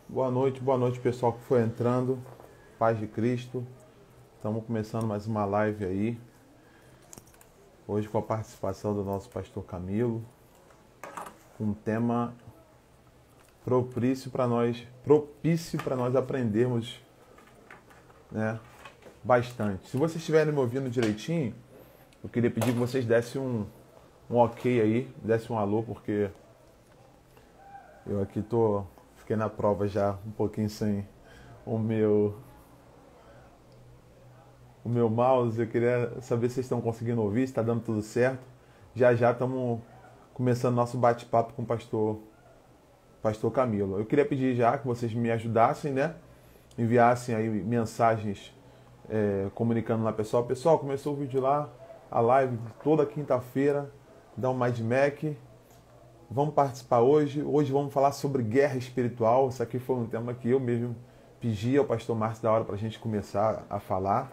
Boa noite pessoal que foi entrando. Paz de Cristo. Estamos começando mais uma live aí. Hoje com a participação do nosso pastor Camilo. Um tema propício para nós aprendermos, né, bastante. Se vocês estiverem me ouvindo direitinho, eu queria pedir que vocês dessem um ok aí, dessem um alô, porque eu aqui fiquei na prova já um pouquinho sem o meu mouse. Eu queria saber se vocês estão conseguindo ouvir, se está dando tudo certo. Já já estamos começando nosso bate-papo com o pastor Camilo. Eu queria pedir já que vocês me ajudassem, né? Enviassem aí mensagens comunicando lá, pessoal. Pessoal, começou o vídeo lá, a live toda quinta-feira, da Mind Mac. Vamos participar hoje. Hoje vamos falar sobre guerra espiritual. Isso aqui foi um tema que eu mesmo pedi ao pastor Márcio da hora para a gente começar a falar.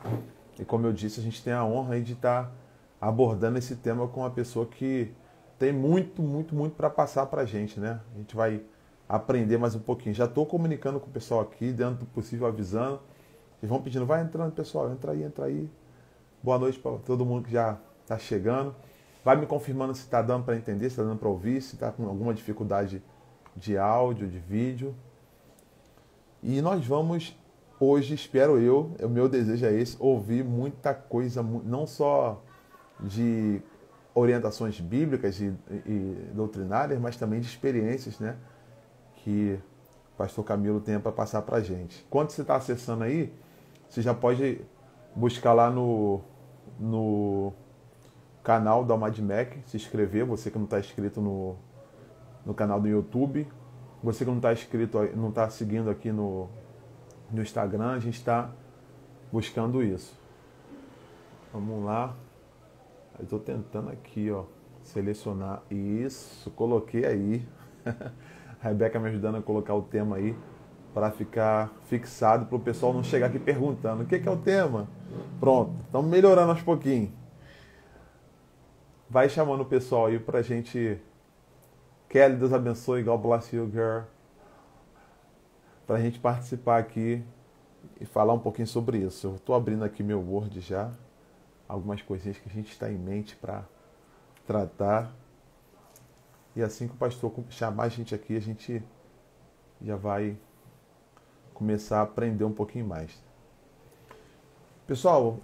E como eu disse, a gente tem a honra aí de estar abordando esse tema com uma pessoa que tem muito para passar para a gente, né? A gente vai aprender mais um pouquinho. Já estou comunicando com o pessoal aqui, dentro do possível, avisando. Eles vão pedindo, vai entrando, pessoal, entra aí. Boa noite para todo mundo que já está chegando. Vai me confirmando se está dando para entender, se está dando para ouvir, se está com alguma dificuldade de áudio, de vídeo. E nós vamos hoje, espero eu, o meu desejo é esse, ouvir muita coisa, não só de orientações bíblicas e doutrinárias, mas também de experiências, né, que o pastor Camilo tem para passar para a gente. Enquanto você está acessando aí, você já pode buscar lá no canal da Mind Mac, se inscrever, você que não está inscrito no canal do YouTube, você que não está inscrito, não está seguindo aqui no Instagram, a gente está buscando isso. Vamos lá. Eu estou tentando aqui, ó, selecionar isso, coloquei aí. A Rebeca me ajudando a colocar o tema aí para ficar fixado, para o pessoal não chegar aqui perguntando o que é o tema. Pronto, estamos melhorando aos pouquinhos. Vai chamando o pessoal aí pra gente. Kelly, Deus abençoe, God bless you, girl. Pra gente participar aqui e falar um pouquinho sobre isso. Eu tô abrindo aqui meu Word já. Algumas coisinhas que a gente está em mente para tratar. E assim que o pastor chamar a gente aqui, a gente já vai começar a aprender um pouquinho mais. Pessoal,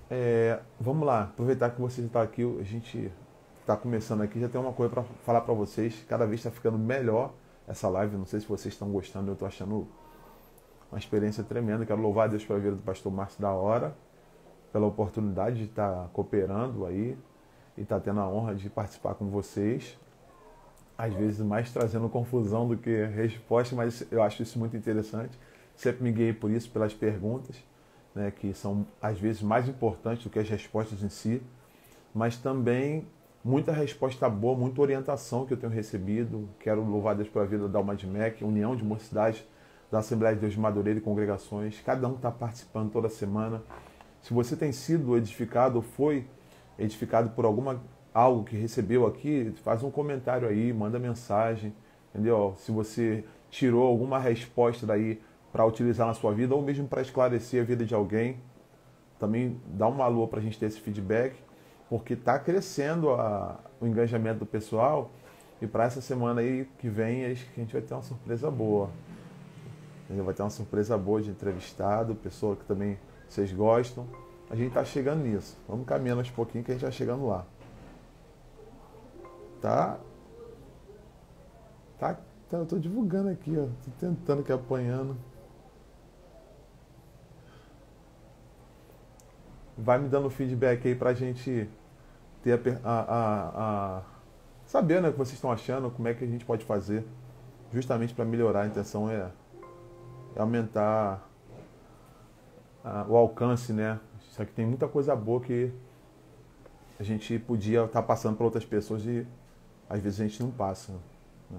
vamos lá. Aproveitar que vocês estão aqui, a gente está começando aqui, já tem uma coisa para falar para vocês. Cada vez está ficando melhor essa live. Não sei se vocês estão gostando, eu estou achando uma experiência tremenda. Quero louvar a Deus pela vida do pastor Márcio da hora, pela oportunidade de estar cooperando aí e estar tendo a honra de participar com vocês. Às vezes mais trazendo confusão do que resposta, mas eu acho isso muito interessante. Sempre me guiei por isso, pelas perguntas, né, que são às vezes mais importantes do que as respostas em si, mas também muita resposta boa, muita orientação que eu tenho recebido. Quero louvar a Deus pela vida da Mind Mac, União de Mocidades da Assembleia de Deus de Madureira e Congregações. Cada um está participando toda semana. Se você tem sido edificado ou foi edificado por algo que recebeu aqui, faz um comentário aí, manda mensagem, entendeu? Se você tirou alguma resposta daí para utilizar na sua vida ou mesmo para esclarecer a vida de alguém, também dá um alô para a gente ter esse feedback, porque está crescendo o engajamento do pessoal. E para essa semana aí que vem, acho que a gente vai ter uma surpresa boa. Vai ter uma surpresa boa de entrevistado, pessoa que também vocês gostam. A gente está chegando nisso. Vamos caminhando aos pouquinhos que a gente vai chegando lá. Tá? Eu tô divulgando aqui, ó. Tô tentando aqui, apanhando. Vai me dando feedback aí pra gente ter saber, né, o que vocês estão achando, como é que a gente pode fazer justamente para melhorar. A intenção é aumentar o alcance, né? Só que tem muita coisa boa que a gente podia estar passando para outras pessoas e às vezes a gente não passa, né?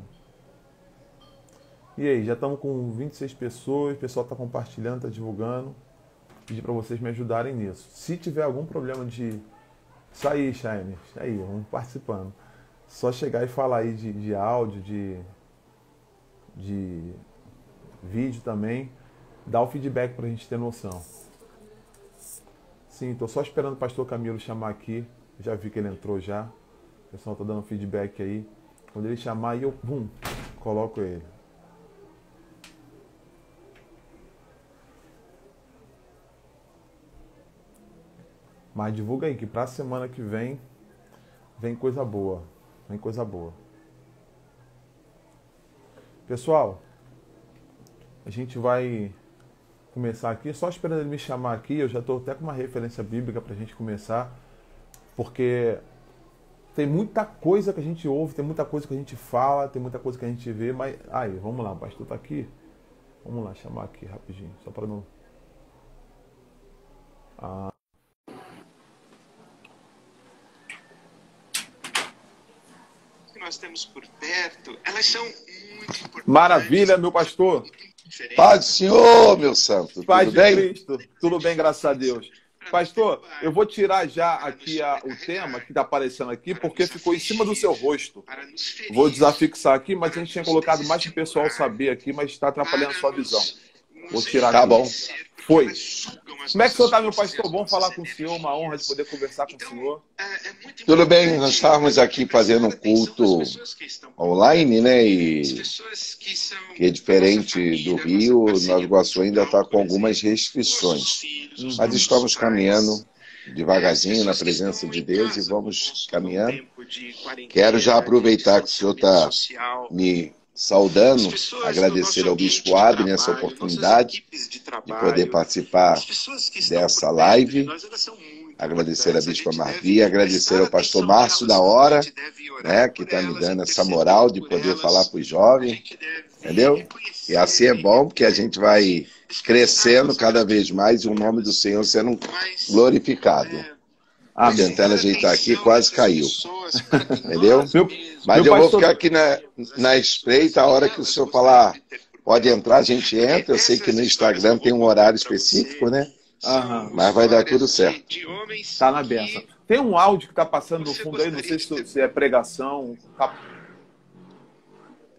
E aí, já estamos com 26 pessoas, o pessoal está compartilhando, está divulgando. Pedir para vocês me ajudarem nisso. Se tiver algum problema de... Isso aí, Shine. Isso aí, vamos participando. Só chegar e falar aí de áudio, de vídeo também. Dá o feedback pra gente ter noção. Sim, tô só esperando o pastor Camilo chamar aqui. Já vi que ele entrou já. O pessoal tá dando feedback aí. Quando ele chamar, aí eu, coloco ele. Mas divulga aí que pra semana que vem coisa boa. Vem coisa boa. Pessoal, a gente vai começar aqui. Só esperando ele me chamar aqui. Eu já estou até com uma referência bíblica para a gente começar. Porque tem muita coisa que a gente ouve, tem muita coisa que a gente fala, tem muita coisa que a gente vê. Mas aí, vamos lá, o pastor está aqui. Vamos lá, chamar aqui rapidinho. Só para não... Que nós temos por perto, elas são muito importantes. Maravilha, meu pastor. Paz do Senhor, meu santo. Paz Tudo de bem? Cristo. Tudo bem, graças a Deus. Pastor, eu vou tirar já aqui o tema que está aparecendo aqui, porque ficou em cima do seu rosto. Vou desafixar aqui, mas a gente tinha colocado mais para o pessoal saber aqui, mas está atrapalhando a sua visão. Vou tirar aqui. Tá bom. Foi. Como é que o senhor está, meu pastor? Bom falar com o senhor, uma honra de poder conversar com o senhor. Tudo bem, nós estávamos aqui fazendo um culto online, né? E que é diferente do Rio, Nova Iguaçu ainda está com algumas restrições. Mas estamos caminhando devagarzinho na presença de Deus e vamos caminhando. Quero já aproveitar que o senhor está me saudando, agradecer ao Bispo Abner essa oportunidade de poder participar dessa live, agradecer a Bispa Marvi, agradecer ao pastor Márcio da Hora, né, que está me dando essa moral de poder falar para os jovens, entendeu? E assim é bom, porque a gente vai crescendo cada vez mais e o nome do Senhor sendo glorificado. Tentando ajeitar aqui, quase caiu. Entendeu? Mas eu vou ficar aqui na espreita, a hora que o senhor falar, pode entrar, a gente entra. Eu sei que no Instagram tem um horário específico, né? Mas vai dar tudo certo. Tá na benção. Tem um áudio que tá passando no fundo aí, não sei se é pregação,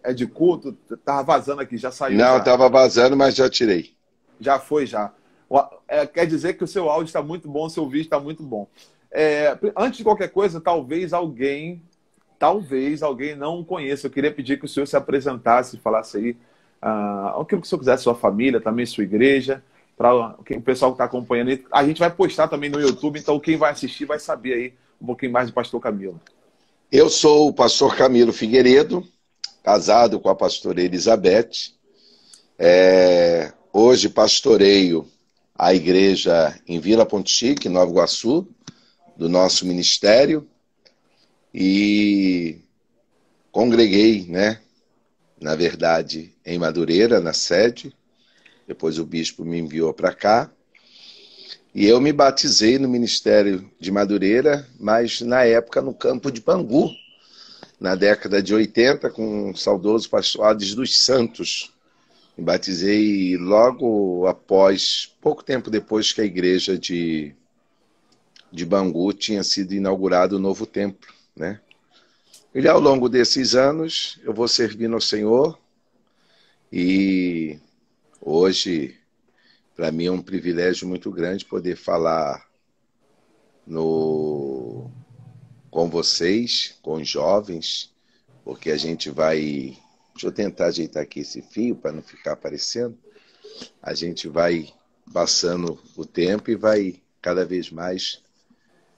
é de culto, tava vazando aqui, já saiu. Não, já. tava vazando, mas já tirei. Já foi, já. Quer dizer que o seu áudio está muito bom, o seu vídeo está muito bom. Antes de qualquer coisa, talvez alguém não o conheça. Eu queria pedir que o senhor se apresentasse, falasse aí aquilo que o senhor quiser, sua família, também sua igreja, para o pessoal que está acompanhando aí. A gente vai postar também no YouTube, então quem vai assistir vai saber aí um pouquinho mais do pastor Camilo. Eu sou o pastor Camilo Figueiredo, casado com a pastora Elizabeth. Hoje pastoreio a igreja em Vila Ponte Chique, Nova Iguaçu, do nosso ministério, e congreguei, né, na verdade, em Madureira, na sede. Depois o bispo me enviou para cá, e eu me batizei no ministério de Madureira, mas na época no campo de Bangu, na década de 80, com o saudoso pastor Ades dos Santos. Me batizei logo após, pouco tempo depois que a igreja de Bangu tinha sido inaugurado o novo templo, né? E ao longo desses anos eu vou servindo ao Senhor, e hoje para mim é um privilégio muito grande poder falar com vocês, com os jovens, porque a gente vai... Deixa eu tentar ajeitar aqui esse fio para não ficar aparecendo. A gente vai passando o tempo e vai cada vez mais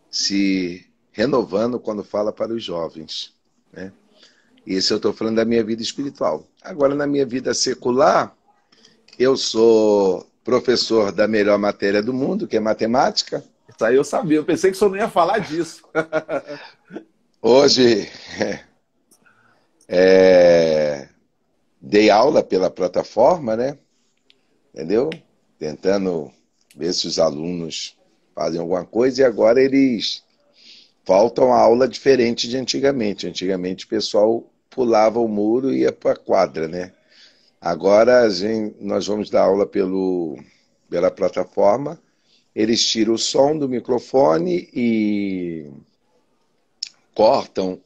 se renovando quando fala para os jovens, né? Isso eu estou falando da minha vida espiritual. Agora, na minha vida secular, eu sou professor da melhor matéria do mundo, que é matemática. Isso aí eu sabia, eu pensei que o senhor não ia falar disso. Hoje, dei aula pela plataforma, né? Entendeu? Tentando ver se os alunos fazem alguma coisa, e agora eles faltam a aula diferente de antigamente. Antigamente o pessoal pulava o muro e ia para a quadra, né? Agora nós vamos dar aula pela plataforma, eles tiram o som do microfone e cortam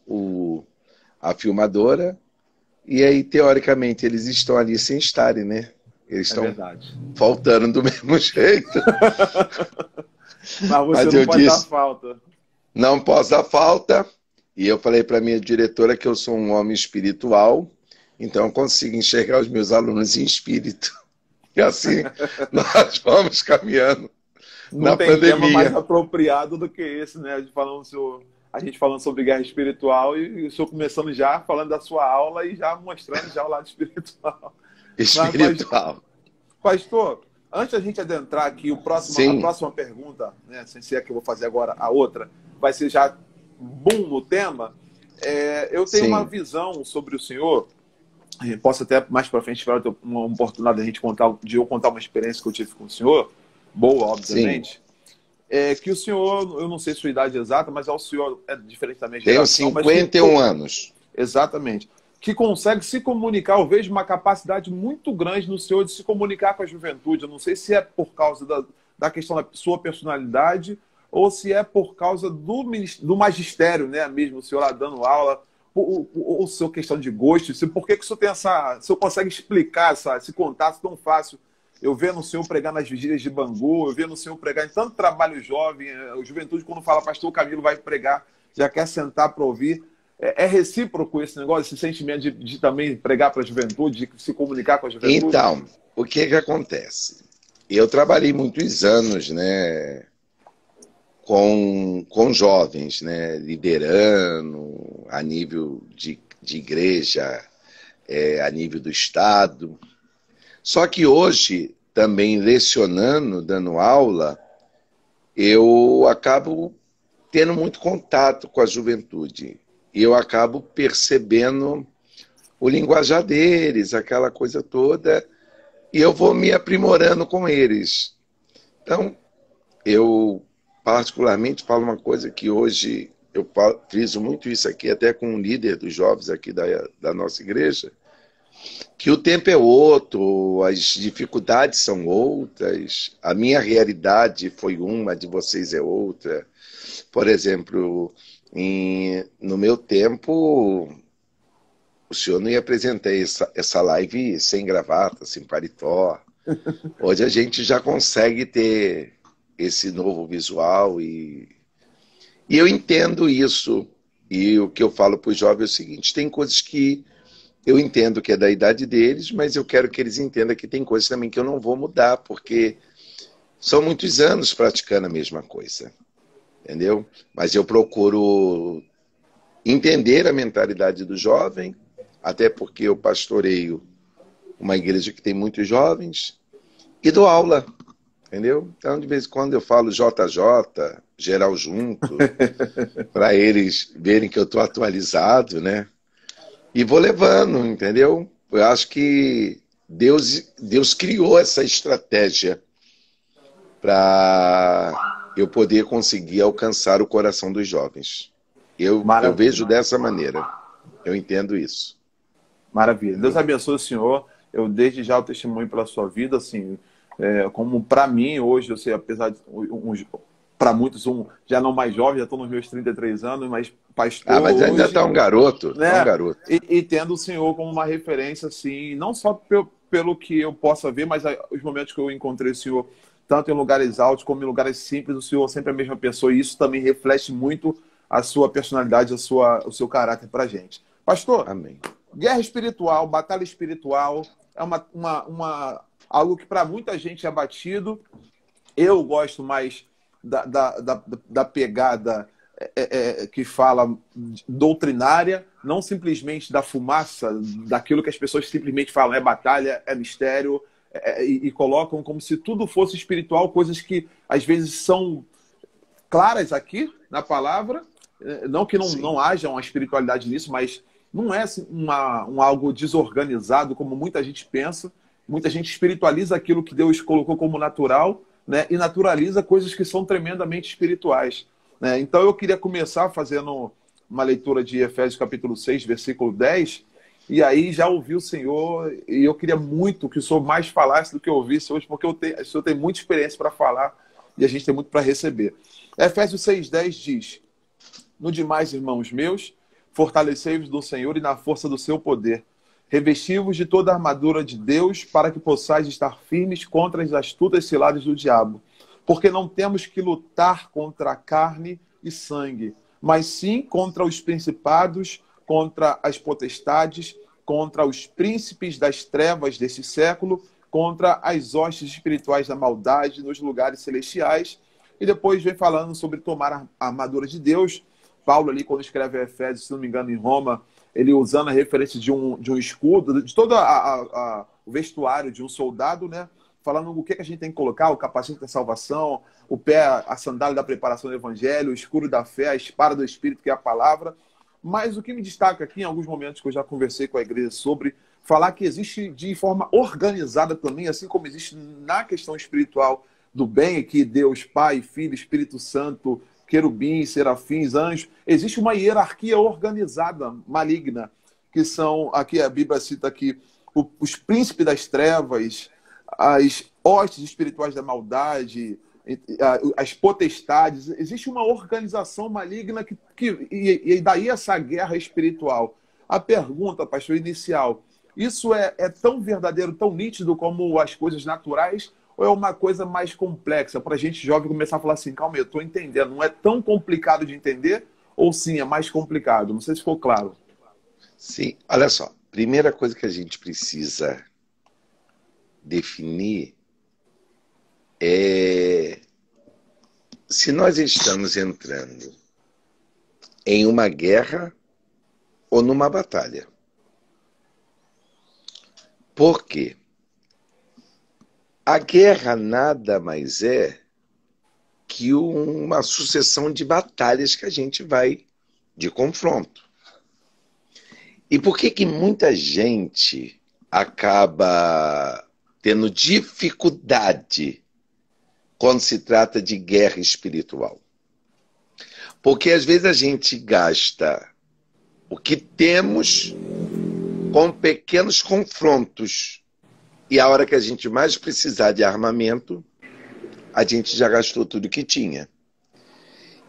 a filmadora, e aí teoricamente eles estão ali sem estarem, né? Eles É estão verdade. faltando do mesmo jeito. Mas você Mas não eu pode dar disse, falta. não posso dar falta. E eu falei para minha diretora que eu sou um homem espiritual, então eu consigo enxergar os meus alunos em espírito. E assim nós vamos caminhando Não na tem tema mais pandemia. apropriado do que esse, né? A gente falando sobre guerra espiritual e o senhor começando já falando da sua aula e já mostrando já o lado espiritual. Mas, Espiritual. pastor, antes da gente adentrar aqui, a Sim, próxima pergunta, né? Sem ser a que eu vou fazer agora, a outra, vai ser já boom no tema. Eu tenho uma sim. visão sobre o senhor. Posso até mais para frente tiver uma oportunidade de eu contar uma experiência que eu tive com o senhor, boa, Sim. obviamente. Que o senhor, eu não sei sua idade exata, mas o senhor é diferente da minha Tenho geração, mas 51 anos. exatamente, que consegue se comunicar. Eu vejo uma capacidade muito grande no senhor de se comunicar com a juventude. Eu não sei se é por causa da questão da sua personalidade ou se é por causa do magistério, né? Mesmo o senhor lá dando aula, ou sua questão de gosto. Por que que o senhor tem o senhor consegue explicar esse contato tão fácil? Eu vendo o senhor pregar nas vigílias de Bangu, eu vendo o senhor pregar em tanto trabalho jovem, a juventude, quando fala pastor Camilo vai pregar, já quer sentar para ouvir. É recíproco esse negócio, esse sentimento de também pregar para a juventude, de se comunicar com a juventude? Então, o que que acontece? Eu trabalhei muitos anos, né, com jovens, né, liderando a nível de igreja, a nível do Estado. Só que hoje, também lecionando, dando aula, eu acabo tendo muito contato com a juventude. E eu acabo percebendo o linguajar deles, aquela coisa toda, e eu vou me aprimorando com eles. Então, eu particularmente falo uma coisa que hoje eu friso muito isso aqui, até com um líder dos jovens aqui da nossa igreja, que o tempo é outro, as dificuldades são outras, a minha realidade foi uma, a de vocês é outra. Por exemplo, no meu tempo, o senhor não ia apresentar essa live sem gravata, sem paletó. Hoje a gente já consegue ter esse novo visual e eu entendo isso. E o que eu falo para os jovens é o seguinte, tem coisas que eu entendo que é da idade deles, mas eu quero que eles entendam que tem coisas também que eu não vou mudar, porque são muitos anos praticando a mesma coisa, entendeu? Mas eu procuro entender a mentalidade do jovem, até porque eu pastoreio uma igreja que tem muitos jovens, e dou aula, entendeu? Então, de vez em quando eu falo JJ, geral junto, para eles verem que eu estou atualizado, né? E vou levando, entendeu? Eu acho que Deus criou essa estratégia para eu poder conseguir alcançar o coração dos jovens. Eu Maravilha. vejo dessa maneira. Eu entendo isso. Maravilha. Deus Entendeu? abençoe o senhor. Eu desde já o testemunho pela sua vida, assim, como para mim hoje, eu sei, apesar de para muitos já não mais jovem, já estou nos meus 33 anos, mas pastor Ah, mas ainda hoje, está um garoto. Tá um né? garoto. E tendo o senhor como uma referência, assim, não só pelo que eu possa ver, mas os momentos que eu encontrei o senhor, tanto em lugares altos como em lugares simples, o senhor sempre é a mesma pessoa, e isso também reflete muito a sua personalidade, o seu caráter para a gente. Pastor, Amém. guerra espiritual, batalha espiritual, é algo que para muita gente é batido. Eu gosto mais da pegada que fala doutrinária, não simplesmente da fumaça, daquilo que as pessoas simplesmente falam, é batalha, é mistério, e colocam como se tudo fosse espiritual, coisas que às vezes são claras aqui na palavra, não que Sim. não haja uma espiritualidade nisso, mas não é assim, algo desorganizado como muita gente pensa. Muita gente espiritualiza aquilo que Deus colocou como natural, né, e naturaliza coisas que são tremendamente espirituais, né? Então eu queria começar fazendo uma leitura de Efésios capítulo 6, versículo 10, e aí já ouvi o Senhor, e eu queria muito que o Senhor mais falasse do que eu ouvisse hoje, porque o Senhor tem muita experiência para falar e a gente tem muito para receber. Efésios 6,10 diz: no demais, irmãos meus, fortalecei-vos do Senhor e na força do seu poder. Revesti-vos de toda a armadura de Deus, para que possais estar firmes contra as astutas ciladas do diabo. Porque não temos que lutar contra a carne e sangue, mas sim contra os principados, contra as potestades, contra os príncipes das trevas desse século, contra as hostes espirituais da maldade nos lugares celestiais. E depois vem falando sobre tomar a armadura de Deus. Paulo ali, quando escreve a Efésios, se não me engano, em Roma, ele usando a referência de um escudo, de todo o vestuário de um soldado, né? Falando o que a gente tem que colocar, o capacete da salvação, o pé, a sandália da preparação do evangelho, o escudo da fé, a espada do Espírito, que é a palavra. Mas o que me destaca aqui, em alguns momentos que eu já conversei com a igreja sobre, falar que existe de forma organizada também, assim como existe na questão espiritual do bem, que Deus, Pai, Filho, Espírito Santo, querubins, serafins, anjos, existe uma hierarquia organizada, maligna, que são, aqui a Bíblia cita aqui, os príncipes das trevas, as hostes espirituais da maldade, as potestades. Existe uma organização maligna e daí essa guerra espiritual. A pergunta, pastor, inicial, isso é tão verdadeiro, tão nítido como as coisas naturais, ou é uma coisa mais complexa para a gente jovem começar a falar assim, calma, eu estou entendendo, não é tão complicado de entender, ou sim, é mais complicado? Não sei se ficou claro. Sim, olha só, primeira coisa que a gente precisa definir é se nós estamos entrando em uma guerra ou numa batalha. Por quê? A guerra nada mais é que uma sucessão de batalhas que a gente vai de confronto. E por que muita gente acaba tendo dificuldade quando se trata de guerra espiritual? Porque às vezes a gente gasta o que temos com pequenos confrontos e a hora que a gente mais precisar de armamento, a gente já gastou tudo que tinha.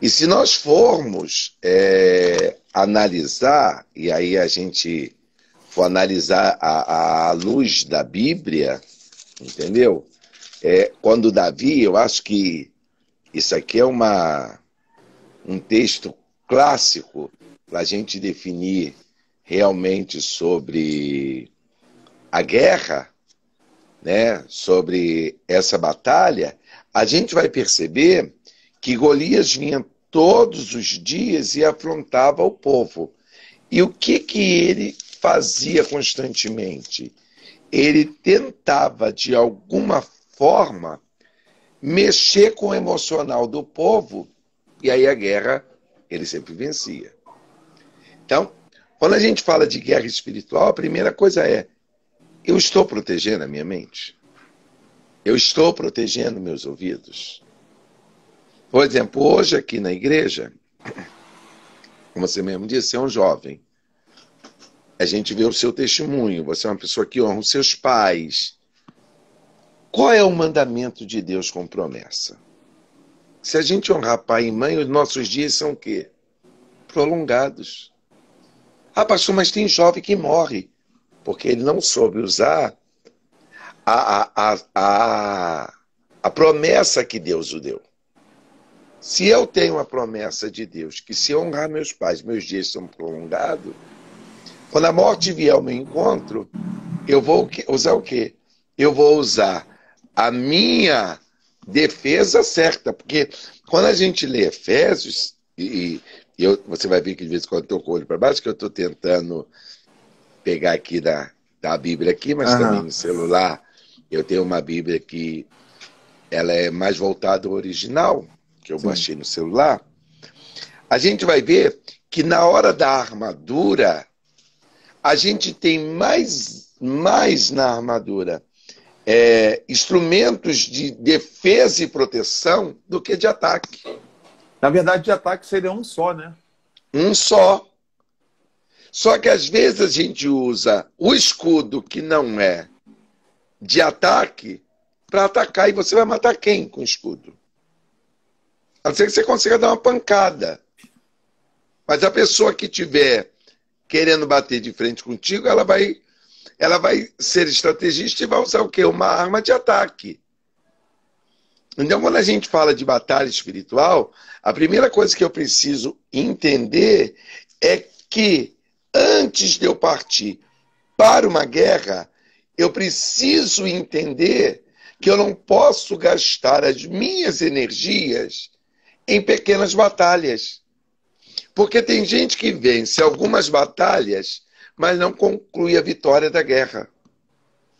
E se nós formos analisar, e aí a gente for analisar à luz da Bíblia, entendeu? Quando Davi, eu acho que isso aqui é um texto clássico para a gente definir realmente sobre a guerra, né, sobre essa batalha, a gente vai perceber que Golias vinha todos os dias e afrontava o povo. E o que ele fazia constantemente? Ele tentava, de alguma forma, mexer com o emocional do povo, e aí a guerra ele sempre vencia. Então, quando a gente fala de guerra espiritual, a primeira coisa é: eu estou protegendo a minha mente? Eu estou protegendo meus ouvidos? Por exemplo, hoje aqui na igreja, como você mesmo disse, você é um jovem. A gente vê o seu testemunho, você é uma pessoa que honra os seus pais. Qual é o mandamento de Deus com promessa? Se a gente honrar pai e mãe, os nossos dias são o quê? Prolongados. Ah, pastor, mas tem jovem que morre porque ele não soube usar a promessa que Deus o deu. Se eu tenho a promessa de Deus que se eu honrar meus pais, meus dias são prolongados, quando a morte vier ao meu encontro, eu vou usar o quê? Eu vou usar a minha defesa certa, porque quando a gente lê Efésios, você vai ver que de vez em quando eu estou com o olho para baixo, que eu estou tentando pegar aqui da Bíblia aqui, mas também no celular eu tenho uma Bíblia que ela é mais voltada ao original, que eu baixei no celular. A gente vai ver que na hora da armadura, a gente tem mais na armadura instrumentos de defesa e proteção do que de ataque. Na verdade, de ataque seria um só, né? Um só. Só que às vezes a gente usa o escudo que não é de ataque para atacar. E você vai matar quem com o escudo? A não ser que você consiga dar uma pancada. Mas a pessoa que estiver querendo bater de frente contigo, ela vai ela vai ser estrategista e vai usar o quê? Uma arma de ataque. Então, quando a gente fala de batalha espiritual, a primeira coisa que eu preciso entender é que antes de eu partir para uma guerra, eu preciso entender que eu não posso gastar as minhas energias em pequenas batalhas. Porque tem gente que vence algumas batalhas, mas não conclui a vitória da guerra.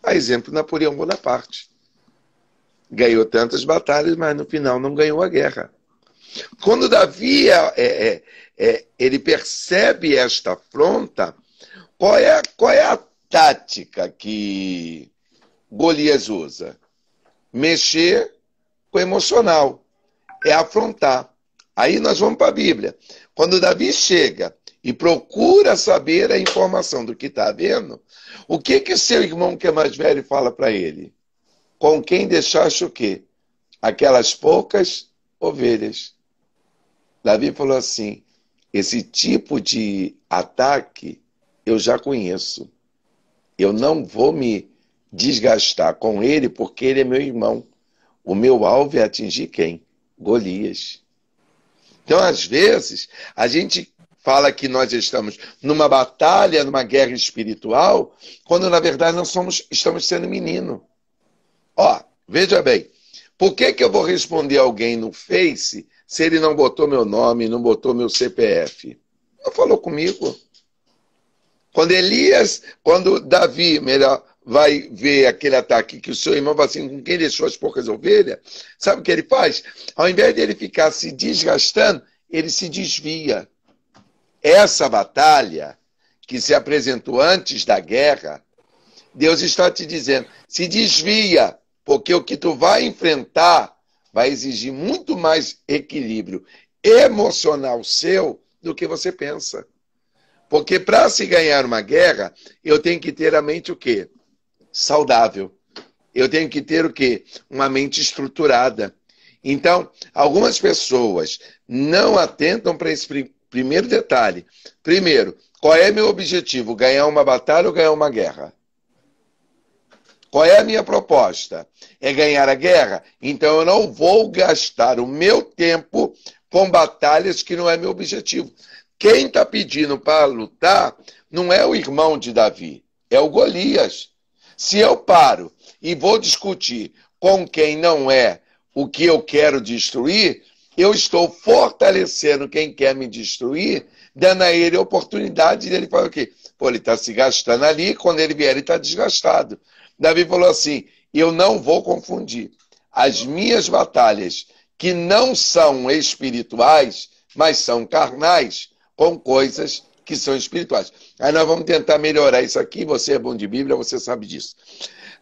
A exemplo, Napoleão Bonaparte. Ganhou tantas batalhas, mas no final não ganhou a guerra. Quando Davi ele percebe esta afronta, qual é a tática que Golias usa? Mexer com o emocional. É afrontar. Aí nós vamos para a Bíblia. Quando Davi chega e procura saber a informação do que está vendo, o que o seu irmão que é mais velho fala para ele? Com quem deixaste o quê? Aquelas poucas ovelhas. Davi falou assim, esse tipo de ataque eu já conheço. Eu não vou me desgastar com ele porque ele é meu irmão. O meu alvo é atingir quem? Golias. Então, às vezes, a gente fala que nós estamos numa batalha, numa guerra espiritual, quando na verdade nós estamos sendo menino. Ó, veja bem, por que eu vou responder alguém no Face se ele não botou meu nome, não botou meu CPF? Não falou comigo. Quando Davi, melhor, vai ver aquele ataque que o seu irmão vai assim, com quem deixou as poucas ovelhas, sabe o que ele faz? Ao invés de ele ficar se desgastando, ele se desvia. Essa batalha que se apresentou antes da guerra, Deus está te dizendo, se desvia, porque o que tu vai enfrentar vai exigir muito mais equilíbrio emocional seu do que você pensa. Porque para se ganhar uma guerra, eu tenho que ter a mente o quê? Saudável. Eu tenho que ter o quê? Uma mente estruturada. Então, algumas pessoas não atentam para esse primeiro detalhe. Primeiro, qual é meu objetivo? Ganhar uma batalha ou ganhar uma guerra? Qual é a minha proposta? É ganhar a guerra? Então eu não vou gastar o meu tempo com batalhas que não é meu objetivo. Quem está pedindo para lutar não é o irmão de Davi, é o Golias. Se eu paro e vou discutir com quem não é o que eu quero destruir, eu estou fortalecendo quem quer me destruir, dando a ele a oportunidade dele falar o quê? Pô, ele está se gastando ali, quando ele vier ele está desgastado. Davi falou assim, eu não vou confundir as minhas batalhas, que não são espirituais, mas são carnais, com coisas que são espirituais. Aí nós vamos tentar melhorar isso aqui, você é bom de Bíblia, você sabe disso.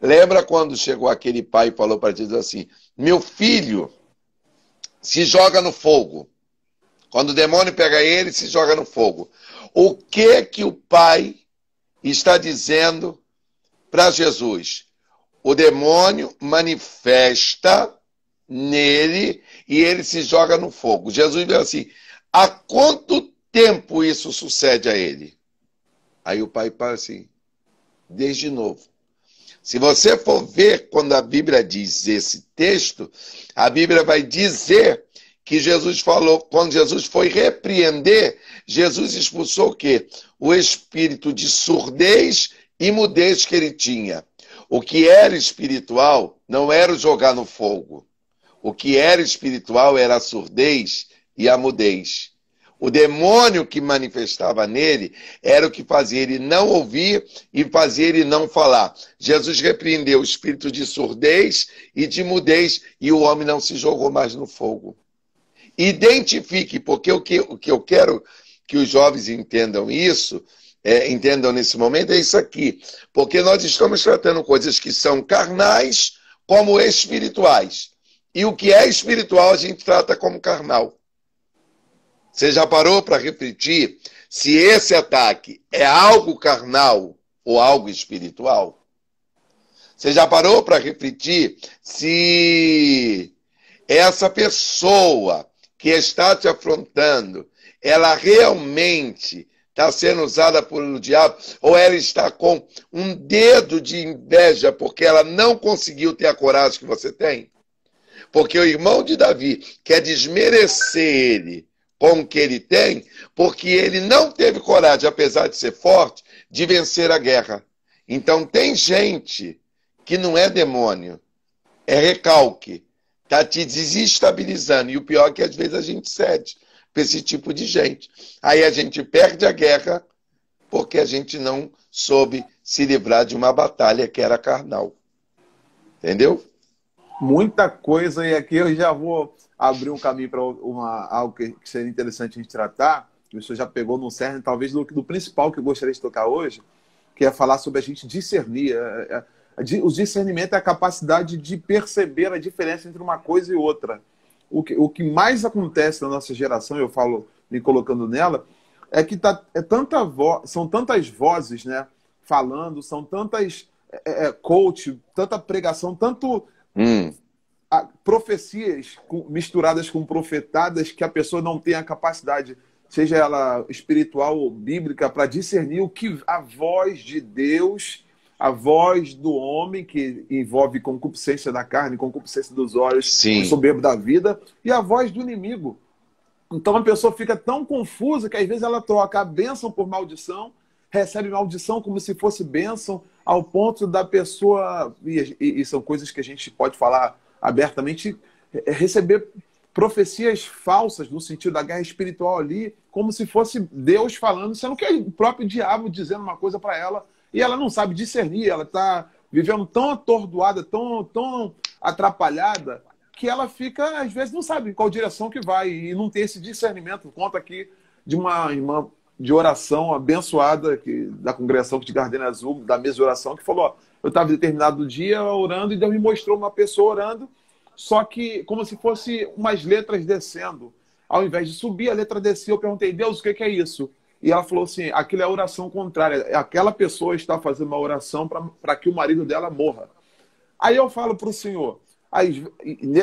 Lembra quando chegou aquele pai e falou para Jesus assim, meu filho se joga no fogo. Quando o demônio pega ele, se joga no fogo. O que o pai está dizendo para Jesus? O demônio manifesta nele e ele se joga no fogo. Jesus diz assim, há quanto tempo isso sucede a ele? Aí o pai fala assim, desde novo. Se você for ver quando a Bíblia diz esse texto, a Bíblia vai dizer que Jesus falou, quando Jesus foi repreender, Jesus expulsou o quê? O espírito de surdez e mudez que ele tinha. O que era espiritual não era o jogar no fogo. O que era espiritual era a surdez e a mudez. O demônio que manifestava nele era o que fazia ele não ouvir e fazia ele não falar. Jesus repreendeu o espírito de surdez e de mudez e o homem não se jogou mais no fogo. Identifique, porque o que eu quero que os jovens entendam isso, entendam nesse momento, é isso aqui. Porque nós estamos tratando coisas que são carnais como espirituais. E o que é espiritual a gente trata como carnal. Você já parou para refletir se esse ataque é algo carnal ou algo espiritual? Você já parou para refletir se essa pessoa que está te afrontando, ela realmente está sendo usada pelo diabo, ou ela está com um dedo de inveja porque ela não conseguiu ter a coragem que você tem? Porque o irmão de Davi quer desmerecer ele com o que ele tem, porque ele não teve coragem, apesar de ser forte, de vencer a guerra. Então tem gente que não é demônio, é recalque, está te desestabilizando. E o pior é que às vezes a gente cede para esse tipo de gente. Aí a gente perde a guerra porque a gente não soube se livrar de uma batalha que era carnal. Entendeu? Muita coisa, e aqui eu já vou abrir um caminho para algo que seria interessante a gente tratar, que o senhor já pegou no cerne, talvez do principal que eu gostaria de tocar hoje, que é falar sobre a gente discernir. O discernimento é a capacidade de perceber a diferença entre uma coisa e outra. O que mais acontece na nossa geração, eu falo me colocando nela, é que são tantas vozes, né, falando, são tantas coach, tanta pregação, tanto profecias misturadas com profetadas, que a pessoa não tem a capacidade, seja ela espiritual ou bíblica, para discernir o que a voz de Deus, a voz do homem, que envolve concupiscência da carne, concupiscência dos olhos, o soberbo da vida, e a voz do inimigo. Então a pessoa fica tão confusa que às vezes ela troca a bênção por maldição, recebe maldição como se fosse bênção, ao ponto da pessoa, e são coisas que a gente pode falar abertamente, receber profecias falsas no sentido da guerra espiritual ali, como se fosse Deus falando, sendo que é o próprio diabo dizendo uma coisa para ela, e ela não sabe discernir, ela está vivendo tão atordoada, tão atrapalhada, que ela fica, às vezes, não sabe em qual direção que vai, e não tem esse discernimento. Conta aqui de uma irmã de oração abençoada da congregação de Gardenia Azul, da mesa de oração, que falou, ó, eu estava em determinado dia orando e Deus me mostrou uma pessoa orando, só que como se fosse umas letras descendo. Ao invés de subir, a letra descia. Eu perguntei, Deus, o que é isso? E ela falou assim, aquilo é a oração contrária. Aquela pessoa está fazendo uma oração para que o marido dela morra. Aí eu falo para o senhor, aí,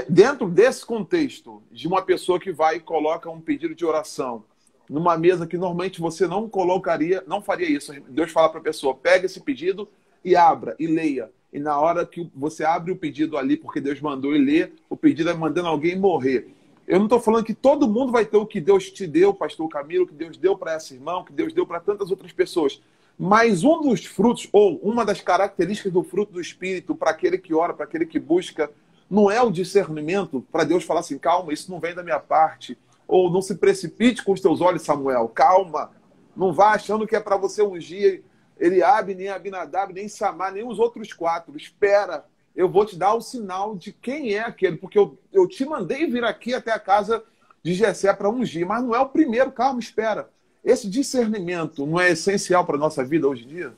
dentro desse contexto, de uma pessoa que vai e coloca um pedido de oração numa mesa que normalmente você não colocaria, não faria isso. Deus fala para a pessoa, pega esse pedido e abra, e leia. E na hora que você abre o pedido ali, porque Deus mandou e lê, o pedido é mandando alguém morrer. Eu não estou falando que todo mundo vai ter o que Deus te deu, pastor Camilo, que Deus deu para essa irmã, que Deus deu para tantas outras pessoas. Mas um dos frutos, ou uma das características do fruto do Espírito, para aquele que ora, para aquele que busca, não é o discernimento, para Deus falar assim, calma, isso não vem da minha parte. Ou não se precipite com os teus olhos, Samuel. Calma. Não vá achando que é para você ungir Eliabe, nem Abinadab, nem Samar, nem os outros 4. Espera. Eu vou te dar o sinal de quem é aquele. Porque eu te mandei vir aqui até a casa de Jessé para ungir. Mas não é o primeiro. Calma, espera. Esse discernimento não é essencial para a nossa vida hoje em dia?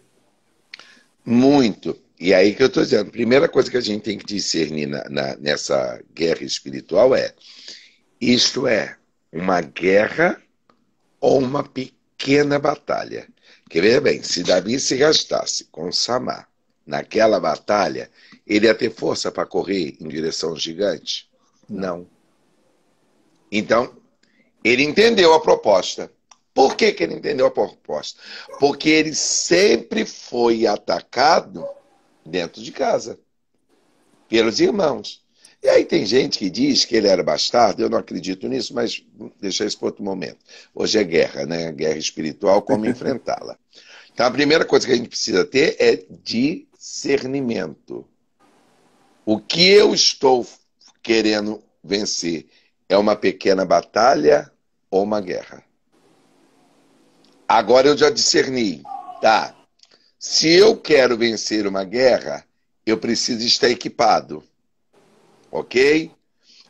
Muito. E aí que eu estou dizendo. A primeira coisa que a gente tem que discernir nessa guerra espiritual é: isto é uma guerra ou uma pequena batalha? Quer ver bem, se Davi se gastasse com Samar naquela batalha, ele ia ter força para correr em direção ao gigante? Não. Então, ele entendeu a proposta. Por que ele entendeu a proposta? Porque ele sempre foi atacado dentro de casa, pelos irmãos. E aí tem gente que diz que ele era bastardo, eu não acredito nisso, mas deixa isso para outro momento. Hoje é guerra, né? Guerra espiritual, como enfrentá-la. Então a primeira coisa que a gente precisa ter é discernimento. O que eu estou querendo vencer é uma pequena batalha ou uma guerra? Agora eu já discerni, tá? Se eu quero vencer uma guerra, eu preciso estar equipado. Ok?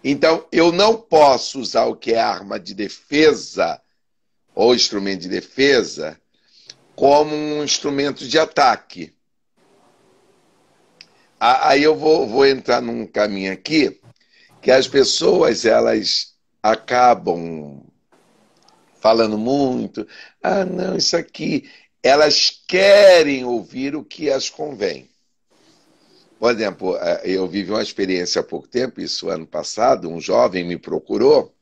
Então, eu não posso usar o que é arma de defesa ou instrumento de defesa como um instrumento de ataque. Aí eu vou entrar num caminho aqui que as pessoas, elas acabam falando muito. Ah, não, isso aqui. Elas querem ouvir o que as convém. Por exemplo, eu vivi uma experiência há pouco tempo, isso ano passado, um jovem me procurou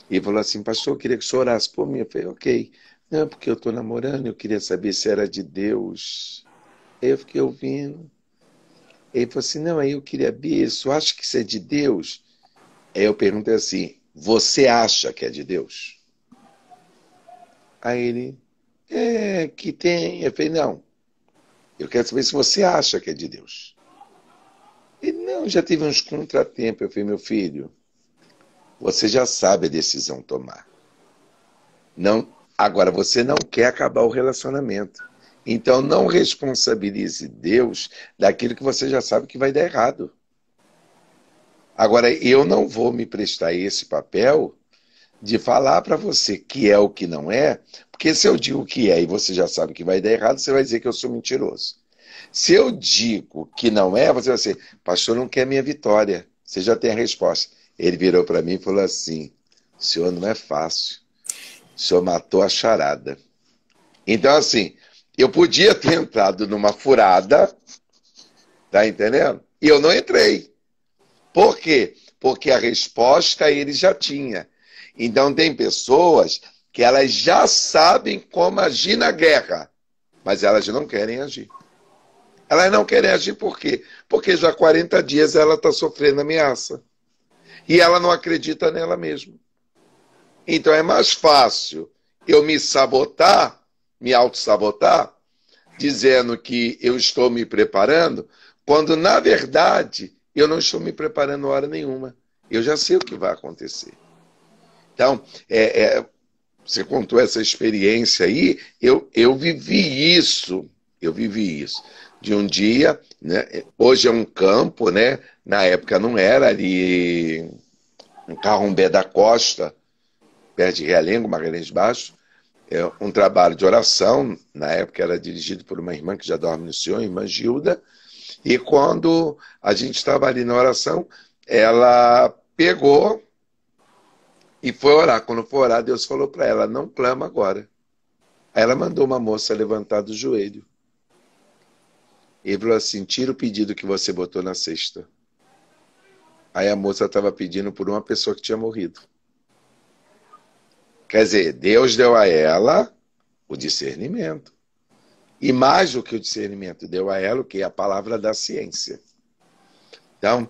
e falou assim, pastor, eu queria que o senhor orasse por mim. Eu falei, ok. Não, porque eu estou namorando, eu queria saber se era de Deus. Aí eu fiquei ouvindo. Ele falou assim, não, aí eu queria ver, eu acho que isso é de Deus. Aí eu perguntei assim, você acha que é de Deus? Aí ele, que tem. Eu falei, não, eu quero saber se você acha que é de Deus. Ele, não, já tive uns contratempos. Eu falei, meu filho, você já sabe a decisão tomar. Não, agora, você não quer acabar o relacionamento. Então, não responsabilize Deus daquilo que você já sabe que vai dar errado. Agora, eu não vou me prestar esse papel de falar para você que é o que não é, porque se eu digo que é e você já sabe que vai dar errado, você vai dizer que eu sou mentiroso. Se eu digo que não é, você vai dizer, pastor, não quer minha vitória. Você já tem a resposta. Ele virou para mim e falou assim, senhor, não é fácil. O senhor matou a charada. Então, assim, eu podia ter entrado numa furada, tá entendendo? E eu não entrei. Por quê? Porque a resposta ele já tinha. Então, tem pessoas que elas já sabem como agir na guerra, mas elas não querem agir. Elas não querem agir por quê? Porque já há 40 dias ela está sofrendo ameaça. E ela não acredita nela mesma. Então é mais fácil eu me sabotar, me auto-sabotar, dizendo que eu estou me preparando, quando na verdade eu não estou me preparando hora nenhuma. Eu já sei o que vai acontecer. Então, você contou essa experiência aí, eu vivi isso. Eu vivi isso. De um dia, né? Hoje é um campo, né? Na época não era ali em Carrumbé da Costa, perto de Realengo, Magalhães Baixo, um trabalho de oração, na época era dirigido por uma irmã que já dorme no Senhor, a irmã Gilda, e quando a gente estava ali na oração, ela pegou e foi orar. Quando foi orar, Deus falou para ela, não clama agora. Aí ela mandou uma moça levantar do joelho. Ele falou assim, tira o pedido que você botou na cesta. Aí a moça estava pedindo por uma pessoa que tinha morrido. Quer dizer, Deus deu a ela o discernimento. E mais do que o discernimento, deu a ela o que? A palavra da ciência. Então,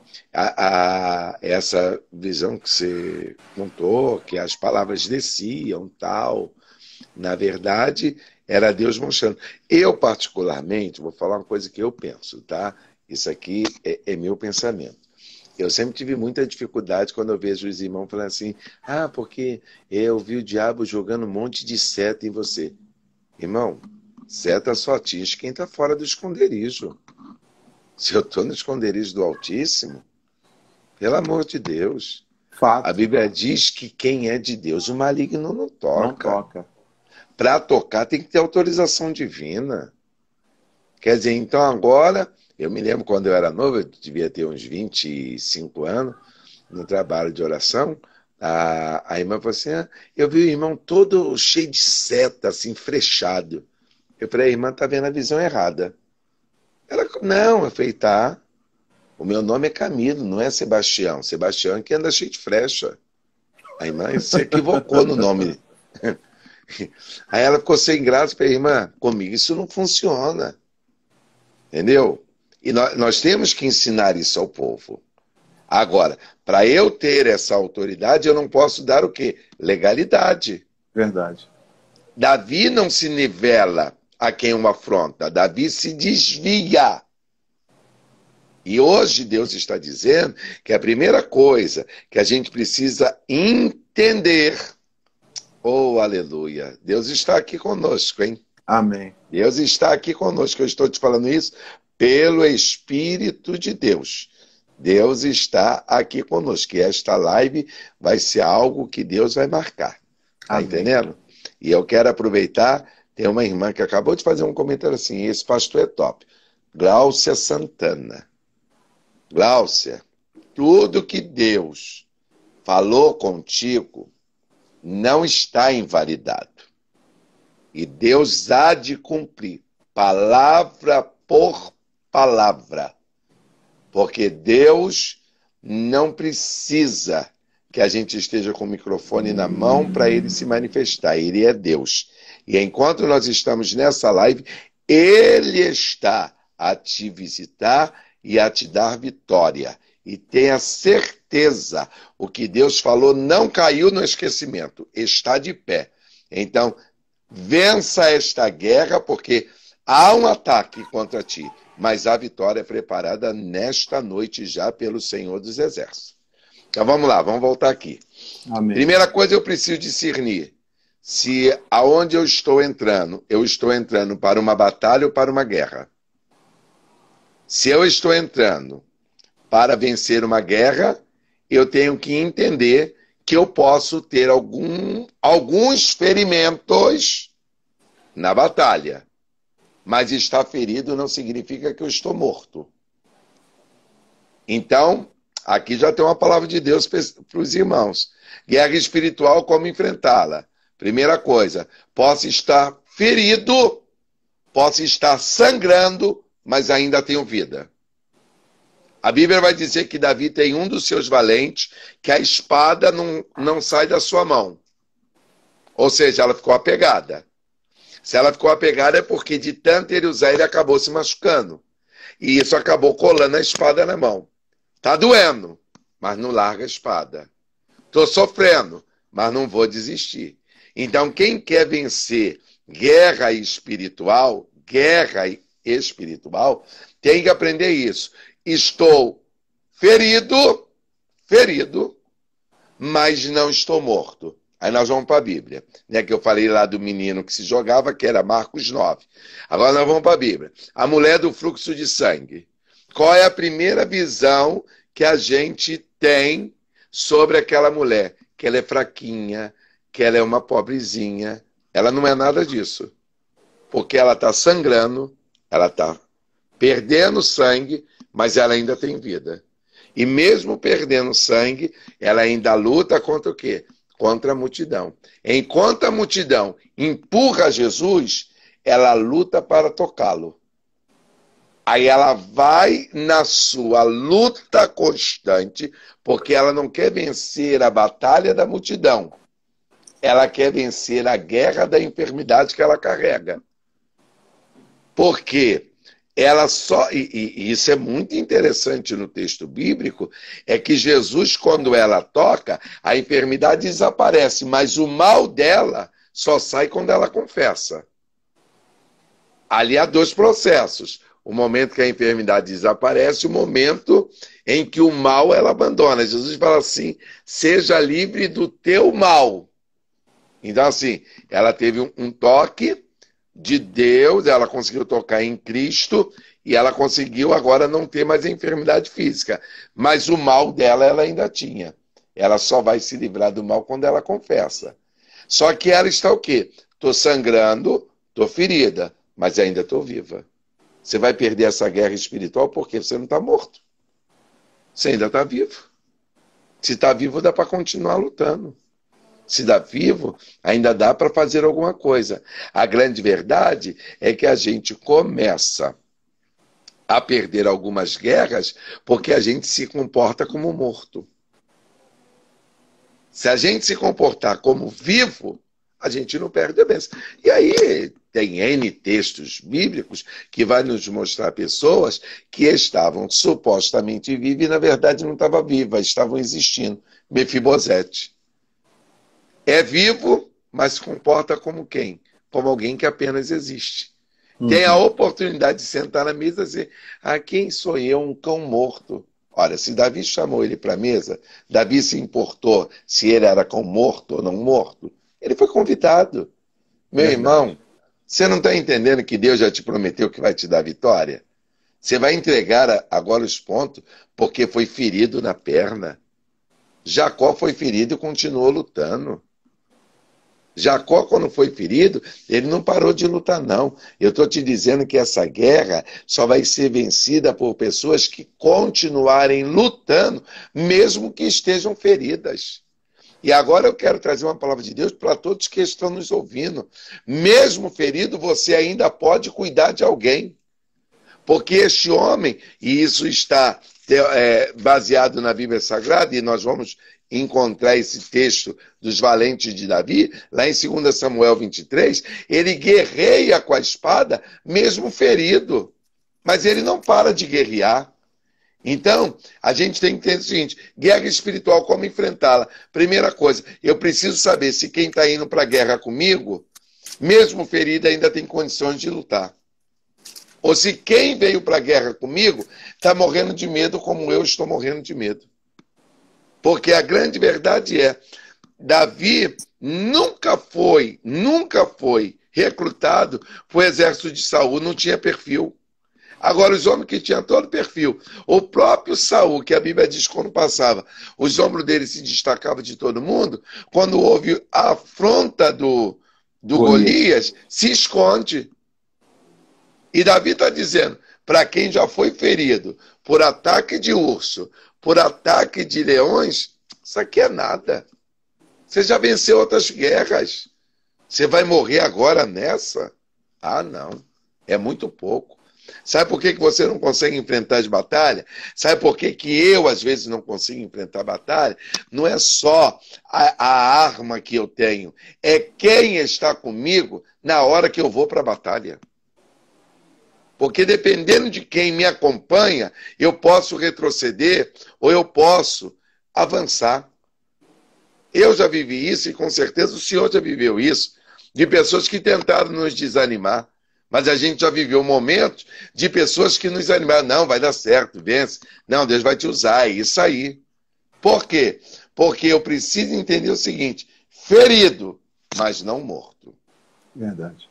essa visão que você contou, que as palavras desciam, tal, na verdade, era Deus mostrando. Eu, particularmente, vou falar uma coisa que eu penso, tá? Isso aqui é meu pensamento. Eu sempre tive muita dificuldade quando eu vejo os irmãos falando assim, porque eu vi o diabo jogando um monte de seta em você. Irmão, seta só atinge quem está fora do esconderijo. Se eu estou no esconderijo do Altíssimo, pelo amor de Deus. Fato. A Bíblia diz que quem é de Deus, o maligno não toca. Não toca. Para tocar tem que ter autorização divina. Quer dizer, então agora, eu me lembro quando eu era novo, eu devia ter uns 25 anos, no trabalho de oração, a irmã falou assim, eu vi o irmão todo cheio de seta, assim, frechado. Eu falei, a irmã está vendo a visão errada. Ela, não, eu falei, tá. O meu nome é Camilo, não é Sebastião. Sebastião é que anda cheio de flecha. A irmã se equivocou no nome. Aí ela ficou sem graça, falei, irmã, comigo isso não funciona. Entendeu? E nós temos que ensinar isso ao povo. Agora, para eu ter essa autoridade, eu não posso dar o quê? Legalidade. Verdade. Davi não se nivela a quem o afronta. Davi se desvia. E hoje Deus está dizendo que a primeira coisa que a gente precisa entender, oh, aleluia, Deus está aqui conosco, hein? Amém. Deus está aqui conosco. Eu estou te falando isso pelo Espírito de Deus. Deus está aqui conosco. E esta live vai ser algo que Deus vai marcar. Tá entendendo? E eu quero aproveitar, tem uma irmã que acabou de fazer um comentário assim, esse pastor é top. Gláucia Santana. Gláucia, tudo que Deus falou contigo não está invalidado. E Deus há de cumprir, palavra por palavra. Porque Deus não precisa que a gente esteja com o microfone na mão para ele se manifestar. Ele é Deus. E enquanto nós estamos nessa live, ele está a te visitar e a te dar vitória. E tenha certeza, o que Deus falou não caiu no esquecimento, está de pé. Então, vença esta guerra, porque há um ataque contra ti, mas a vitória é preparada nesta noite já pelo Senhor dos Exércitos. Então vamos lá, vamos voltar aqui. Amém. Primeira coisa, eu preciso discernir se aonde eu estou entrando para uma batalha ou para uma guerra. Se eu estou entrando para vencer uma guerra, eu tenho que entender que eu posso ter alguns ferimentos na batalha. Mas estar ferido não significa que eu estou morto. Então, aqui já tem uma palavra de Deus para os irmãos. Guerra espiritual, como enfrentá-la? Primeira coisa, posso estar ferido, posso estar sangrando, mas ainda tenho vida. A Bíblia vai dizer que Davi tem um dos seus valentes, que a espada não sai da sua mão. Ou seja, ela ficou apegada. Se ela ficou apegada é porque de tanto ele usar, ele acabou se machucando. E isso acabou colando a espada na mão. Tá doendo, mas não larga a espada. Tô sofrendo, mas não vou desistir. Então, quem quer vencer guerra espiritual, tem que aprender isso. Estou ferido, mas não estou morto. Aí nós vamos para a Bíblia, né? Que eu falei lá do menino que se jogava, que era Marcos 9. Agora nós vamos para a Bíblia. A mulher do fluxo de sangue. Qual é a primeira visão que a gente tem sobre aquela mulher? Que ela é fraquinha, que ela é uma pobrezinha. Ela não é nada disso. Porque ela está sangrando, ela está perdendo sangue, mas ela ainda tem vida. E mesmo perdendo sangue, ela ainda luta contra o quê? Contra a multidão. Enquanto a multidão empurra Jesus, ela luta para tocá-lo. Aí ela vai na sua luta constante, porque ela não quer vencer a batalha da multidão. Ela quer vencer a guerra da enfermidade que ela carrega. Porque ela só, e isso é muito interessante no texto bíblico, é que Jesus, quando ela toca, a enfermidade desaparece, mas o mal dela só sai quando ela confessa. Ali há dois processos. O momento que a enfermidade desaparece, o momento em que o mal ela abandona. Jesus fala assim, seja livre do teu mal. Então assim, ela teve um toque de Deus, ela conseguiu tocar em Cristo e ela conseguiu agora não ter mais a enfermidade física. Mas o mal dela ela ainda tinha. Ela só vai se livrar do mal quando ela confessa. Só que ela está o quê? Estou sangrando, estou ferida, mas ainda estou viva. Você vai perder essa guerra espiritual porque você não está morto. Você ainda está vivo. Se está vivo, dá para continuar lutando. Se dá vivo, ainda dá para fazer alguma coisa. A grande verdade é que a gente começa a perder algumas guerras porque a gente se comporta como morto. Se a gente se comportar como vivo, a gente não perde a bênção. E aí tem N textos bíblicos que vai nos mostrar pessoas que estavam supostamente vivas e na verdade não estavam vivas, estavam existindo. Mefibosete. É vivo, mas se comporta como quem? Como alguém que apenas existe. Tem a oportunidade de sentar na mesa e dizer, quem sou eu, um cão morto? Olha, se Davi chamou ele para a mesa, Davi se importou se ele era cão morto ou não morto, ele foi convidado. Meu irmão, você não está entendendo que Deus já te prometeu que vai te dar vitória? Você vai entregar agora os pontos porque foi ferido na perna. Jacó foi ferido e continuou lutando. Jacó, quando foi ferido, ele não parou de lutar, não. Eu estou te dizendo que essa guerra só vai ser vencida por pessoas que continuarem lutando, mesmo que estejam feridas. E agora eu quero trazer uma palavra de Deus para todos que estão nos ouvindo. Mesmo ferido, você ainda pode cuidar de alguém. Porque este homem, e isso está baseado na Bíblia Sagrada, e nós vamos encontrar esse texto dos valentes de Davi, lá em 2 Samuel 23, ele guerreia com a espada, mesmo ferido. Mas ele não para de guerrear. Então, a gente tem que entender o seguinte, guerra espiritual, como enfrentá-la? Primeira coisa, eu preciso saber se quem está indo para a guerra comigo, mesmo ferido, ainda tem condições de lutar. Ou se quem veio para a guerra comigo está morrendo de medo como eu estou morrendo de medo. Porque a grande verdade é, Davi nunca foi recrutado para o exército de Saul, não tinha perfil. Agora, os homens que tinham todo perfil, o próprio Saul, que a Bíblia diz quando passava, os ombros dele se destacavam de todo mundo, quando houve a afronta do Golias, se esconde. E Davi está dizendo, para quem já foi ferido por ataque de urso, por ataque de leões, isso aqui é nada. Você já venceu outras guerras. Você vai morrer agora nessa? Ah, não. É muito pouco. Sabe por que você não consegue enfrentar as batalhas? Sabe por que eu, às vezes, não consigo enfrentar a batalha? Não é só a arma que eu tenho, é quem está comigo na hora que eu vou para a batalha. Porque dependendo de quem me acompanha, eu posso retroceder ou eu posso avançar. Eu já vivi isso e com certeza o senhor já viveu isso, de pessoas que tentaram nos desanimar. Mas a gente já viveu momentos de pessoas que nos animaram. Não, vai dar certo, vence. Não, Deus vai te usar, é isso aí. Por quê? Porque eu preciso entender o seguinte, ferido, mas não morto. Verdade.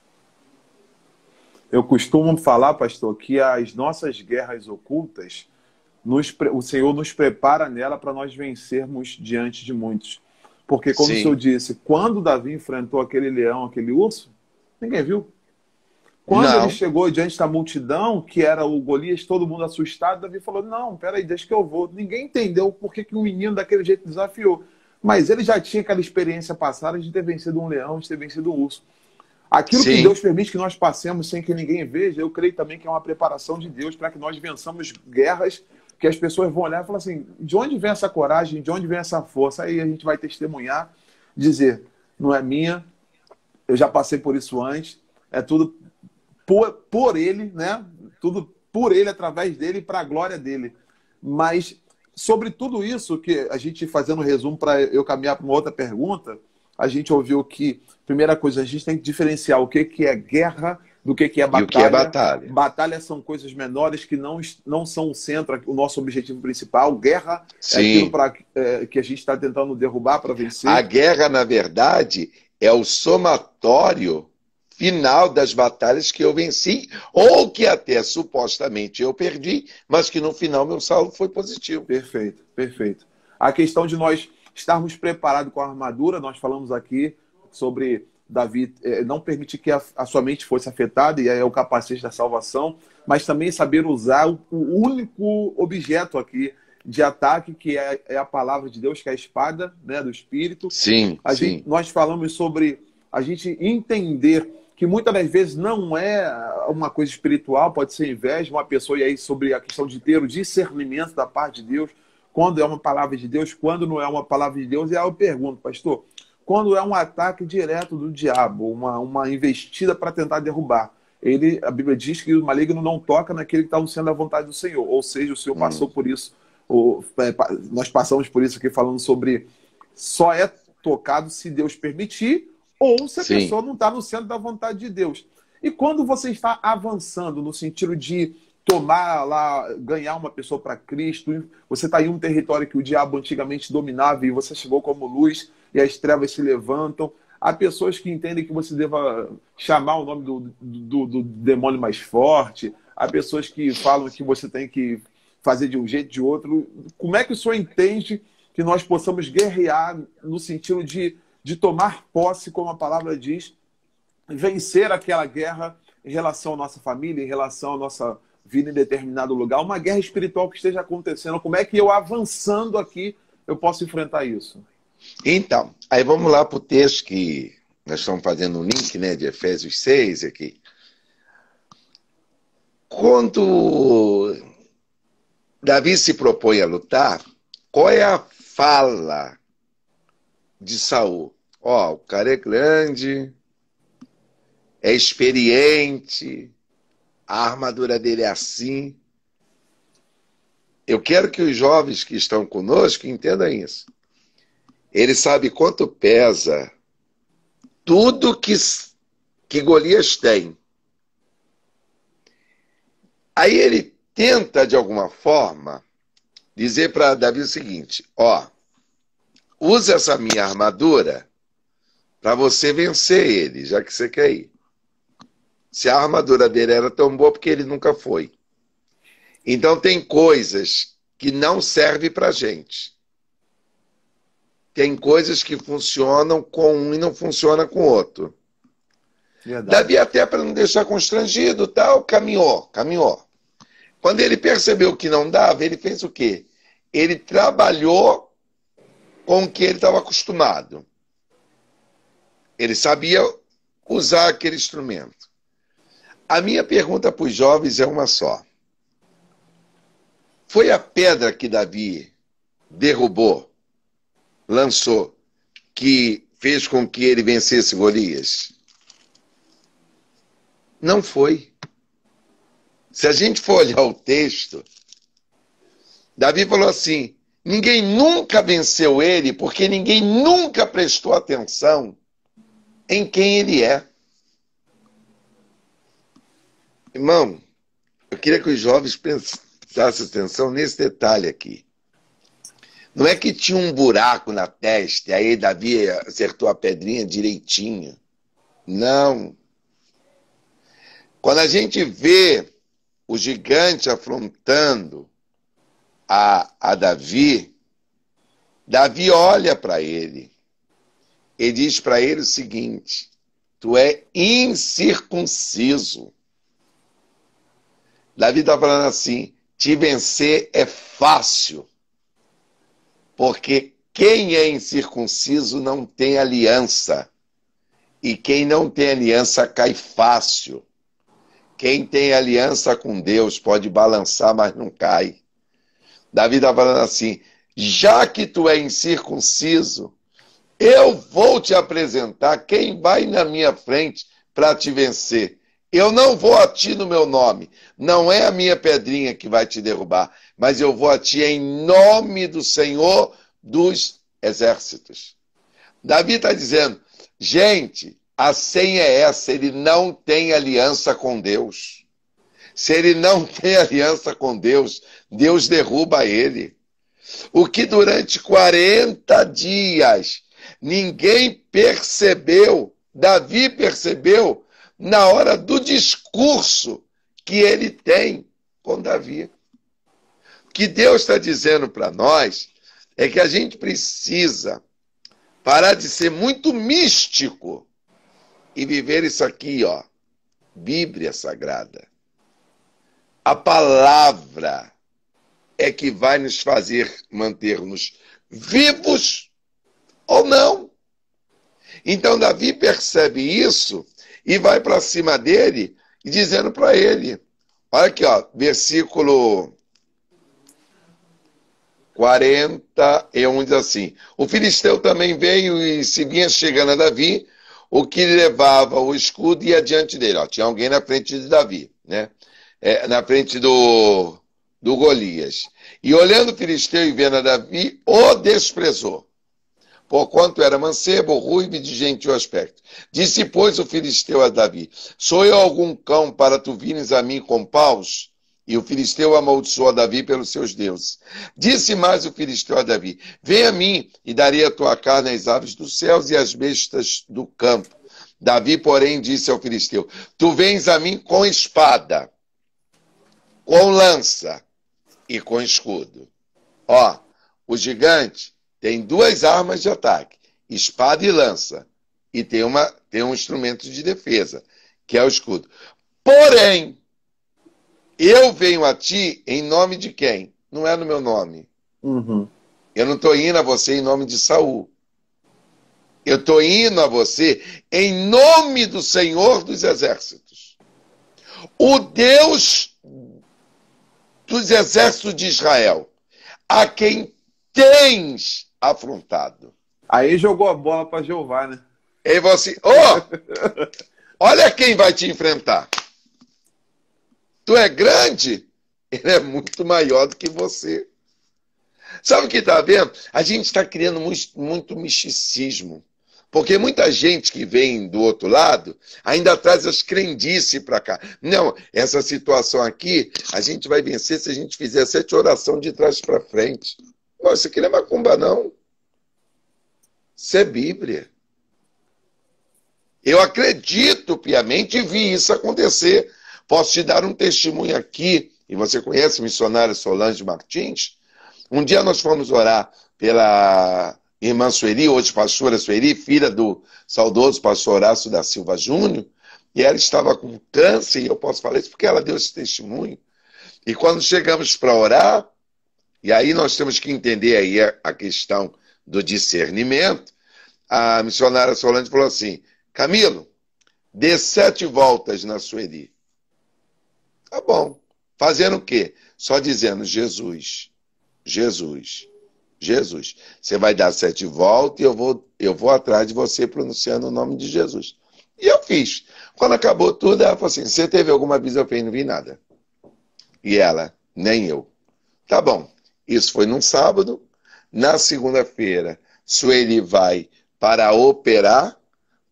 Eu costumo falar, pastor, que as nossas guerras ocultas, o Senhor nos prepara nela para nós vencermos diante de muitos. Porque, como o senhor disse, quando Davi enfrentou aquele leão, aquele urso, ninguém viu. Quando ele chegou diante da multidão, que era o Golias, todo mundo assustado, Davi falou, não, peraí, deixa que eu vou. Ninguém entendeu por que um menino daquele jeito desafiou. Mas ele já tinha aquela experiência passada de ter vencido um leão, de ter vencido um urso. Aquilo que Deus permite que nós passemos sem que ninguém veja, eu creio também que é uma preparação de Deus para que nós vençamos guerras que as pessoas vão olhar e falar assim, de onde vem essa coragem, de onde vem essa força? Aí a gente vai testemunhar, dizer, não é minha, eu já passei por isso antes, é tudo por ele, né? Tudo por ele, através dele, para a glória dele. Mas sobre tudo isso, que a gente fazendo um resumo para eu caminhar para uma outra pergunta, a gente ouviu que, primeira coisa, a gente tem que diferenciar o que é guerra do que é batalha. E o que é batalha? Batalha são coisas menores que não são o centro, o nosso objetivo principal. Guerra é aquilo que a gente está tentando derrubar para vencer. A guerra, na verdade, é o somatório final das batalhas que eu venci, ou que até supostamente eu perdi, mas que no final meu saldo foi positivo. Perfeito, perfeito. A questão de nós estarmos preparados com a armadura, nós falamos aqui sobre Davi não permitir que a sua mente fosse afetada, e aí é o capacete da salvação, mas também saber usar o único objeto aqui de ataque, que é a palavra de Deus, que é a espada, né, do Espírito. Sim, nós falamos sobre a gente entender que muitas das vezes não é uma coisa espiritual, pode ser inveja, uma pessoa, e aí sobre a questão de ter o discernimento da parte de Deus, quando é uma palavra de Deus, quando não é uma palavra de Deus. E aí eu pergunto, pastor, quando é um ataque direto do diabo, uma investida para tentar derrubar, a Bíblia diz que o maligno não toca naquele que está no centro da vontade do Senhor, ou seja, o Senhor passou por isso, nós passamos por isso aqui falando sobre só é tocado se Deus permitir, ou se a pessoa não está no centro da vontade de Deus. E quando você está avançando no sentido de ganhar uma pessoa para Cristo, você está em um território que o diabo antigamente dominava e você chegou como luz e as trevas se levantam. Há pessoas que entendem que você deva chamar o nome do demônio mais forte, há pessoas que falam que você tem que fazer de um jeito, de outro. Como é que o senhor entende que nós possamos guerrear no sentido de tomar posse, como a palavra diz, vencer aquela guerra em relação à nossa família, em relação à nossa vida em determinado lugar, uma guerra espiritual que esteja acontecendo? Como é que eu, avançando aqui, eu posso enfrentar isso? Então, aí vamos lá para o texto que nós estamos fazendo um link, né, de Efésios 6 aqui. Quando Davi se propõe a lutar, qual é a fala de Saul? Ó, o cara é grande, é experiente, a armadura dele é assim. Eu quero que os jovens que estão conosco entendam isso. Ele sabe quanto pesa tudo que Golias tem. Aí ele tenta, de alguma forma, dizer para Davi o seguinte: ó, usa essa minha armadura para você vencer ele, já que você quer ir. Se a armadura dele era tão boa, porque ele nunca foi. Então tem coisas que não servem para a gente. Tem coisas que funcionam com um e não funcionam com o outro. Verdade. Davi, até para não deixar constrangido, tal, caminhou. Quando ele percebeu que não dava, ele fez o quê? Ele trabalhou com o que ele estava acostumado. Ele sabia usar aquele instrumento. A minha pergunta para os jovens é uma só. Foi a pedra que Davi derrubou, lançou, que fez com que ele vencesse Golias? Não foi. Se a gente for olhar o texto, Davi falou assim: ninguém nunca venceu ele, porque ninguém nunca prestou atenção em quem ele é. Irmão, eu queria que os jovens prestassem atenção nesse detalhe aqui. Não é que tinha um buraco na testa, e aí Davi acertou a pedrinha direitinho. Não. Quando a gente vê o gigante afrontando a Davi, Davi olha para ele e diz para ele o seguinte: tu é incircunciso. Davi está falando assim: te vencer é fácil, porque quem é incircunciso não tem aliança, e quem não tem aliança cai fácil. Quem tem aliança com Deus pode balançar, mas não cai. Davi está falando assim: já que tu é incircunciso, eu vou te apresentar quem vai na minha frente para te vencer. Eu não vou a ti no meu nome. Não é a minha pedrinha que vai te derrubar, mas eu vou a ti em nome do Senhor dos Exércitos. Davi está dizendo: gente, a senha é essa, ele não tem aliança com Deus. Se ele não tem aliança com Deus, Deus derruba ele. O que durante 40 dias ninguém percebeu, Davi percebeu na hora do discurso que ele tem com Davi. O que Deus está dizendo para nós é que a gente precisa parar de ser muito místico e viver isso aqui, ó, Bíblia Sagrada. A palavra é que vai nos fazer manter-nos vivos ou não. Então Davi percebe isso e vai para cima dele e dizendo para ele, olha aqui, ó, versículo 41 diz assim: o filisteu também veio e se vinha chegando a Davi, o que levava o escudo e ia diante dele. Ó, tinha alguém na frente de Davi, né? Na frente do Golias. E olhando o filisteu e vendo a Davi, o desprezou, porquanto era mancebo, ruivo e de gentil aspecto. Disse, pois, o filisteu a Davi: sou eu algum cão para tu vires a mim com paus? E o filisteu amaldiçoou a Davi pelos seus deuses. Disse mais o filisteu a Davi: vem a mim, e darei a tua carne às aves dos céus e às bestas do campo. Davi, porém, disse ao filisteu: tu vens a mim com espada, com lança e com escudo. Ó, o gigante tem duas armas de ataque, espada e lança, e tem um instrumento de defesa, que é o escudo. Porém, eu venho a ti em nome de quem? Não é no meu nome. Uhum. Eu não estou indo a você em nome de Saul. Eu estou indo a você em nome do Senhor dos Exércitos. O Deus dos exércitos de Israel, a quem tens afrontado. Aí jogou a bola para Jeová, né? E você, olha quem vai te enfrentar. Tu é grande, ele é muito maior do que você. Sabe o que está vendo? A gente está criando muito misticismo. Porque muita gente que vem do outro lado ainda traz as crendices para cá. Não, essa situação aqui, a gente vai vencer se a gente fizer 7 orações de trás para frente. Não, isso aqui não é macumba, não. Isso é Bíblia. Eu acredito piamente e vi isso acontecer. Posso te dar um testemunho aqui, e você conhece a missionária Solange Martins? Um dia nós fomos orar pela irmã Sueli, hoje pastora Sueli, filha do saudoso pastor Horácio da Silva Júnior, e ela estava com câncer, e eu posso falar isso porque ela deu esse testemunho. E quando chegamos para orar, e aí nós temos que entender aí a questão do discernimento, a missionária Solange falou assim: Camilo, dê 7 voltas na Sueli. Tá bom. Fazendo o quê? Só dizendo Jesus, Jesus, Jesus. Você vai dar 7 voltas e eu vou atrás de você pronunciando o nome de Jesus. E eu fiz. Quando acabou tudo, ela falou assim: você teve alguma visão? Eu falei: não vi nada. E ela: nem eu. Tá bom. Isso foi num sábado. Na segunda-feira, Sueli vai para operar.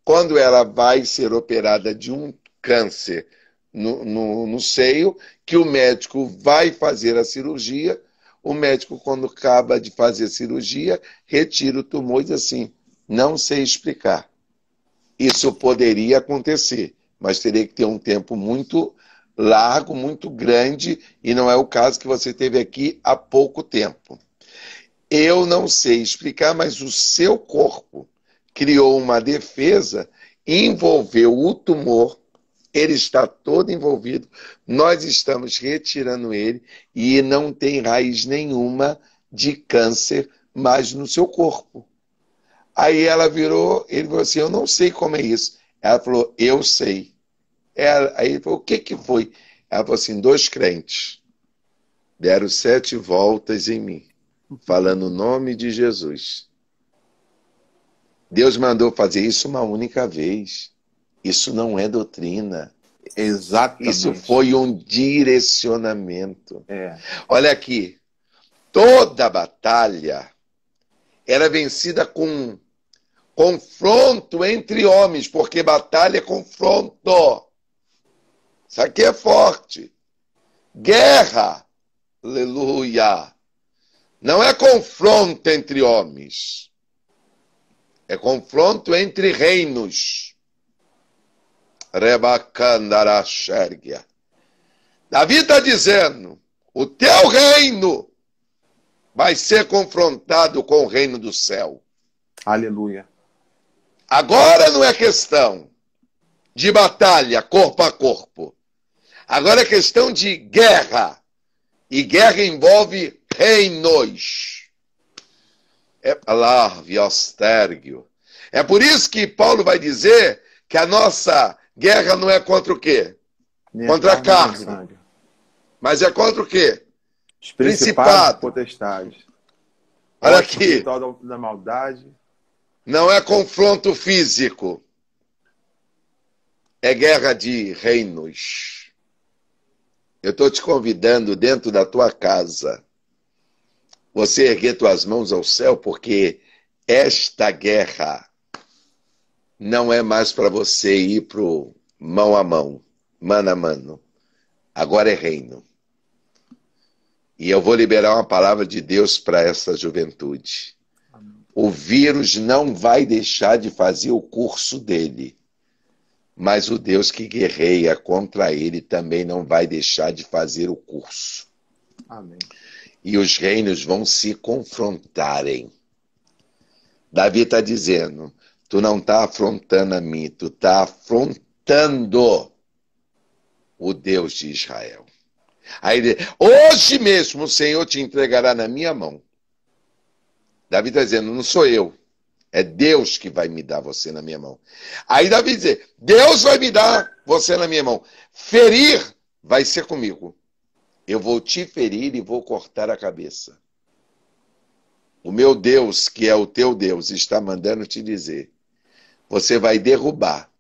Quando ela vai ser operada de um câncer no seio, que o médico vai fazer a cirurgia, o médico, quando acaba de fazer a cirurgia, retira o tumor e diz assim: não sei explicar. Isso poderia acontecer, mas teria que ter um tempo muito largo, muito grande, e não é o caso que você teve aqui há pouco tempo. Eu não sei explicar, mas o seu corpo criou uma defesa, envolveu o tumor, ele está todo envolvido, nós estamos retirando ele e não tem raiz nenhuma de câncer mais no seu corpo. Aí ela virou, ele falou assim: eu não sei como é isso. Ela falou: eu sei. Aí ele falou: o que foi? Ela falou assim: 2 crentes deram 7 voltas em mim, falando o nome de Jesus. Deus mandou fazer isso uma única vez. Isso não é doutrina. Exatamente. Isso foi um direcionamento. É. Olha aqui. Toda batalha era vencida com confronto entre homens, porque batalha é confronto. Isso aqui é forte. Guerra. Aleluia. Não é confronto entre homens. É confronto entre reinos. Rebacandarachérgia. Davi está dizendo: o teu reino vai ser confrontado com o reino do céu. Aleluia. Agora não é questão de batalha corpo a corpo. Agora é questão de guerra. E guerra envolve reinos. É É por isso que Paulo vai dizer que a nossa guerra não é contra o quê? Nem contra a carne. sangue. Mas é contra o quê? Os Principado. potestades. Olha Força aqui. espiritual da maldade. Não é confronto físico. É guerra de reinos. Eu estou te convidando dentro da tua casa. Você erguer tuas mãos ao céu, porque esta guerra não é mais para você ir pro mão a mão, mano a mano. Agora é reino. E eu vou liberar uma palavra de Deus para essa juventude. O vírus não vai deixar de fazer o curso dele. Mas o Deus que guerreia contra ele também não vai deixar de fazer o curso. Amém. E os reinos vão se confrontarem. Davi está dizendo: tu não está afrontando a mim, tu está afrontando o Deus de Israel. Aí ele: hoje mesmo o Senhor te entregará na minha mão. Davi está dizendo: não sou eu, é Deus que vai me dar você na minha mão. Aí Davi diz: Deus vai me dar você na minha mão. Ferir vai ser comigo. eu vou te ferir e vou cortar a cabeça. O meu Deus, que é o teu Deus, está mandando te dizer, você vai derrubar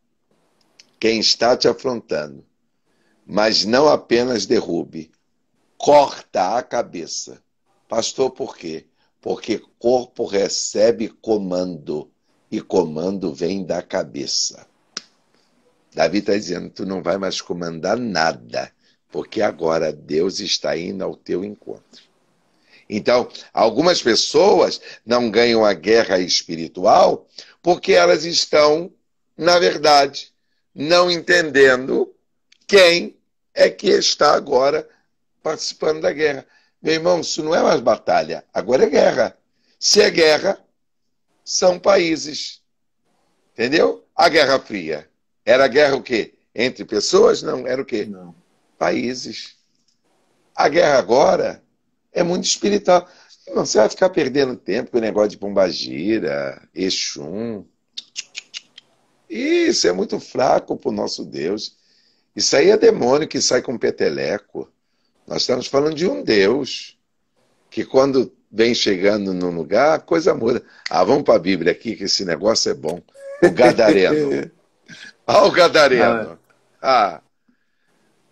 quem está te afrontando, mas não apenas derrube, corta a cabeça. Pastor, por quê? Porque corpo recebe comando, e comando vem da cabeça. Davi está dizendo, tu não vai mais comandar nada, porque agora Deus está indo ao teu encontro. Então, algumas pessoas não ganham a guerra espiritual porque elas estão, na verdade, não entendendo quem é que está agora participando da guerra. Meu irmão, isso não é mais batalha, agora é guerra. Se é guerra, são países. Entendeu? A Guerra Fria. Era guerra o quê? Entre pessoas? Não, era o quê? Não. Países. A guerra agora é muito espiritual. Não, você vai ficar perdendo tempo com o negócio de Pombagira, Exum. Isso é muito fraco para o nosso Deus. Isso aí é demônio que sai com peteleco. Nós estamos falando de um Deus que quando vem chegando num lugar, a coisa muda. Ah, vamos para a Bíblia aqui, que esse negócio é bom. O Gadareno. Ah, o Gadareno. Ah.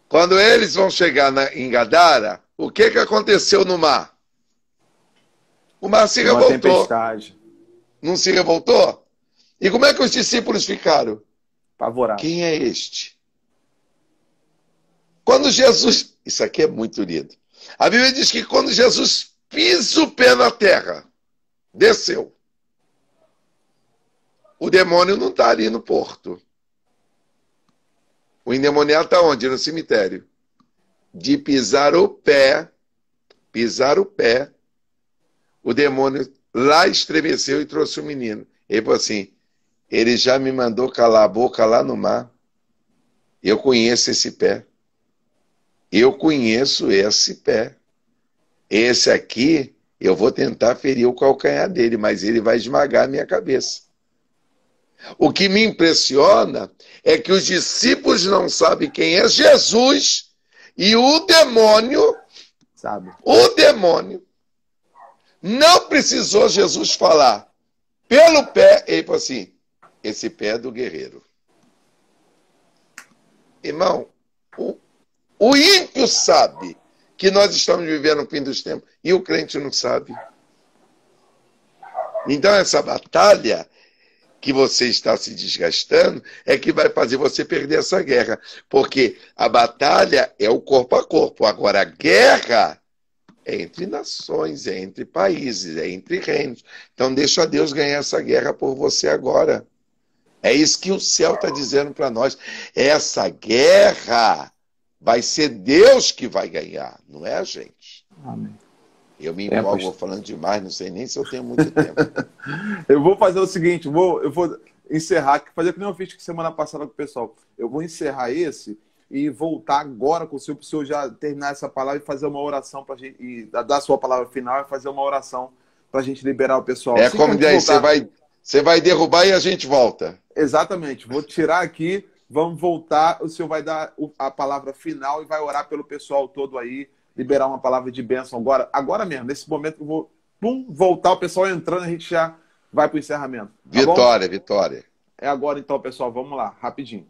Quando eles vão chegar em Gadara, o que aconteceu no mar? O mar se revoltou. Uma tempestade. Não se revoltou? E como é que os discípulos ficaram? Apavorados. Quem é este? Quando Jesus... Isso aqui é muito lindo. A Bíblia diz que quando Jesus pisa o pé na terra, desceu. O demônio não está ali no porto. O endemoniado está onde? No cemitério. De pisar o pé, o demônio lá estremeceu e trouxe o menino. Ele falou assim, ele já me mandou calar a boca lá no mar. Eu conheço esse pé. Eu conheço esse pé. Esse aqui, eu vou tentar ferir o calcanhar dele, mas ele vai esmagar a minha cabeça. O que me impressiona é que os discípulos não sabem quem é Jesus e o demônio, Sabe? o demônio, não precisou Jesus falar pelo pé, ele falou assim, esse pé é do guerreiro. Irmão, o ímpio sabe que nós estamos vivendo no fim dos tempos e o crente não sabe. Então essa batalha que você está se desgastando é que vai fazer você perder essa guerra. Porque a batalha é o corpo a corpo. Agora, a guerra é entre nações, é entre países, é entre reinos. Então, deixa Deus ganhar essa guerra por você agora. É isso que o céu está dizendo para nós. Essa guerra vai ser Deus que vai ganhar, não é a gente. Amém. Eu me empolgo, vou falando demais, não sei nem se eu tenho muito tempo. Eu vou fazer o seguinte, eu vou encerrar, fazer que nem eu fiz semana passada com o pessoal. Eu vou encerrar esse e voltar agora com o senhor, para o senhor já terminar essa palavra e fazer uma oração para a gente, e dar a sua palavra final e fazer uma oração para a gente liberar o pessoal. É assim como daí, você vai derrubar e a gente volta. Exatamente, vou tirar aqui, vamos voltar, o senhor vai dar a palavra final e vai orar pelo pessoal todo aí, liberar uma palavra de bênção agora mesmo, nesse momento eu vou voltar, o pessoal entrando, a gente já vai para o encerramento. Tá Vitória, bom? vitória. É agora então, pessoal, vamos lá, rapidinho.